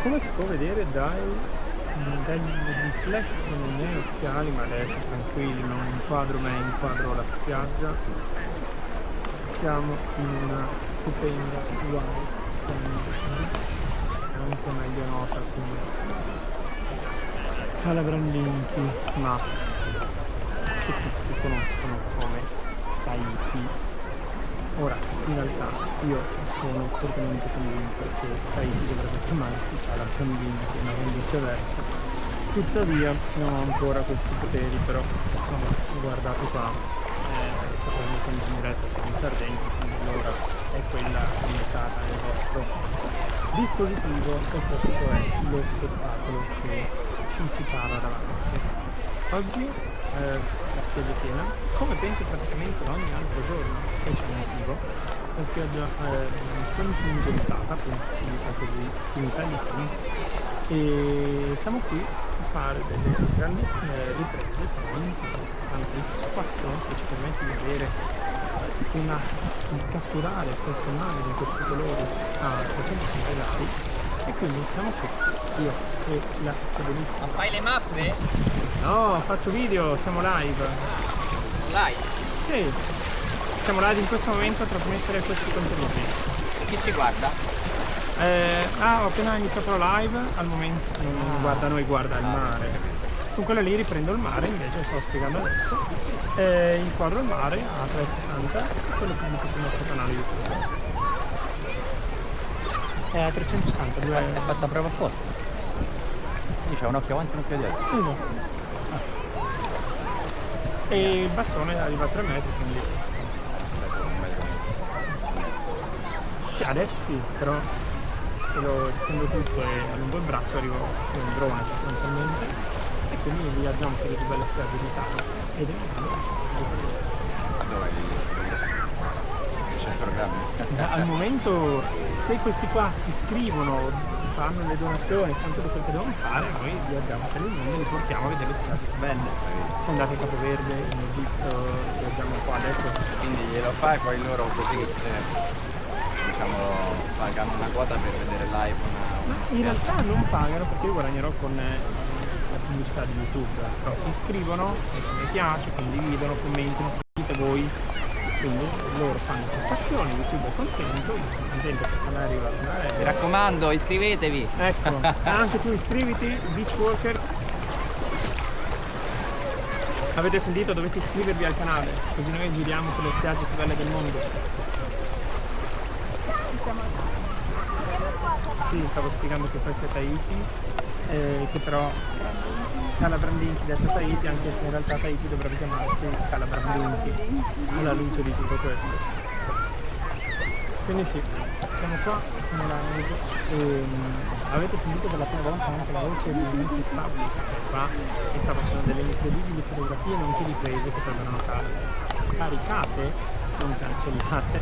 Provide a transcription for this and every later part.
Come si può vedere dagli riflessi nei miei occhiali, ma adesso tranquilli, non inquadro me, inquadro la spiaggia. Siamo in una stupenda White Sand, anche meglio nota come Cala Brandinchi, ma che tutti conoscono come Tahiti. Ora, in realtà io sono fortemente convinto che Tahiti dovrebbe chiamarsi Cala Brandinchi, ma non viceversa. Tuttavia non ho ancora questi poteri, però insomma, guardate qua, sto prendendo in diretta in Sardegna, quindi allora è quella indicata nel vostro dispositivo e questo è lo spettacolo che ci si para davanti. Oggi la spiaggia è piena, come penso praticamente ogni altro giorno, e c'è un motivo. La spiaggia è contingentata, appunto si dice così, in Tahiti, e siamo qui a fare delle grandissime riprese con Insta 360 X4 che ci permette di avere di catturare queste immagini, questi colori a 360 gradi, e quindi siamo qui, io e la bellissima. Ma fai le mappe? No, faccio video, siamo live. Live? Sì, siamo live in questo momento a trasmettere questi contenuti. Chi ci guarda? Ho appena iniziato la live, al momento non guarda noi, guarda il mare. Con quella lì riprendo il mare, invece sto spiegando adesso. Inquadro il mare a 360, quello pubblico sul nostro canale YouTube. È a 360, È fatta proprio apposta. Quindi c'è un occhio avanti e un occhio dietro. Esatto. E il bastone arriva a 3 metri, quindi. Sì, adesso sì, però se lo estendo tutto e allungo il braccio arrivo con un drone sostanzialmente, e quindi viaggiamo per le più belle spiagge d'Italia ed è Dov'è il programma? al momento, se questi qua si iscrivono, fanno le donazioni, tanto quello che devono fare, noi viaggiamo per il mondo e li portiamo a vedere le spiagge belle. Siamo andati a Capoverde, in Egitto, viaggiamo qua adesso. Quindi glielo fai, poi loro così diciamo pagano una quota per vedere live Ma in realtà non pagano, perché io guadagnerò con la pubblicità di YouTube, però si iscrivono, mi piace, condividono, commentano, seguite voi, quindi loro fanno prestazioni, YouTube è contento, io sono contento che il canale arriva a Mi raccomando, iscrivetevi! Ecco, anche tu iscriviti, Beach Walkers. Avete sentito? Dovete iscrivervi al canale, così noi giriamo sulle spiagge più belle del mondo. Sì, stavo spiegando che questo è Tahiti, che però Cala Brandinchi detto Tahiti, anche se in realtà Tahiti dovrebbe chiamarsi Cala Brandinchi alla luce di tutto questo. Quindi sì, siamo qua nella live e avete sentito per la prima volta anche la voce di Nicky Public, che è qua e sta facendo delle incredibili fotografie nonché riprese che verranno caricate, non cancellate,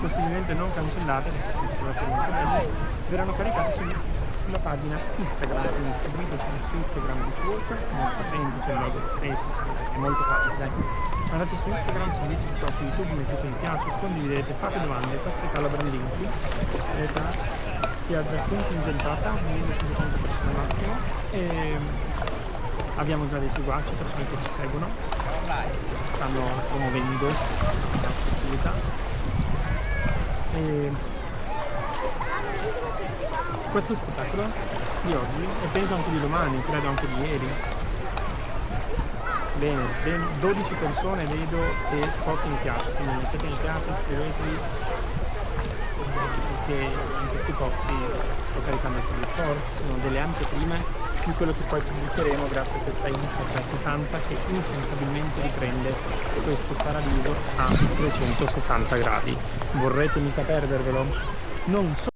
possibilmente non cancellate perché sono fotografie molto belle, verranno caricate sulla pagina Instagram, quindi seguiteci su Instagram Beach Walkers, molto semplice, il logo è stesso, è molto facile, dai. Andate su Instagram, seguiteci qua su YouTube, mettete mi piace, condividete, fate domande, questa è Cala Brandinchi, spiaggia contingentata, 1500 persone massimo, e abbiamo già dei seguaci, persone che ci seguono, stanno promuovendo la possibilità. E questo spettacolo di oggi, e penso anche di domani, credo anche di ieri. Bene, 12 persone vedo e pochi mi piace, quindi mettete mi piace, iscrivetevi, perché in questi posti sto caricando il report, sono delle anteprime di quello che poi pubblicheremo grazie a questa Insta 360 che insensibilmente riprende questo paradiso a 360 gradi. Vorrete mica perdervelo? Non so